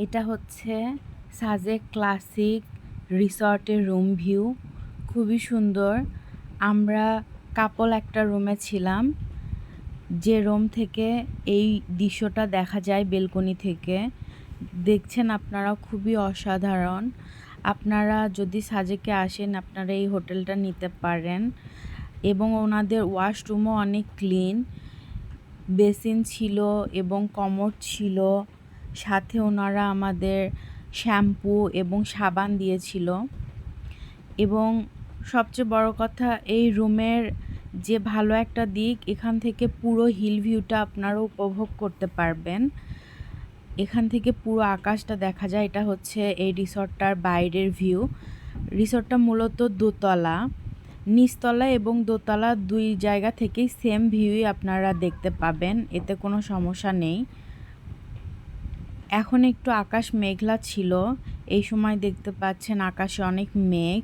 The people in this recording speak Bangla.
এটা হচ্ছে সাজেক ক্লাসিক রিসর্টের রুম ভিউ, খুবই সুন্দর। আমরা কাপল একটা রুমে ছিলাম, যে রুম থেকে এই দৃশ্যটা দেখা যায় বেলকনি থেকে। দেখছেন আপনারা, খুবই অসাধারণ। আপনারা যদি সাজেকে আসেন আপনারা এই হোটেলটা নিতে পারেন। এবং ওনাদের ওয়াশরুমও অনেক ক্লিন, বেসিন ছিল এবং কমোড ছিল, সাথে ওনারা আমাদের শ্যাম্পু এবং সাবান দিয়েছিল। এবং সবচেয়ে বড় কথা, এই রুমের যে ভালো একটা দিক, এখান থেকে পুরো হিল ভিউটা আপনারা উপভোগ করতে পারবেন। এখান থেকে পুরো আকাশটা দেখা যায়। এটা হচ্ছে এই রিসর্টটার বাইরের ভিউ। রিসর্টটা মূলত দোতলা, নিচতলা এবং দোতলা দুই জায়গা থেকেই সেম ভিউই আপনারা দেখতে পাবেন, এতে কোনো সমস্যা নেই। এখন একটু আকাশ মেঘলা ছিল, এই সময় দেখতে পাচ্ছেন আকাশে অনেক মেঘ।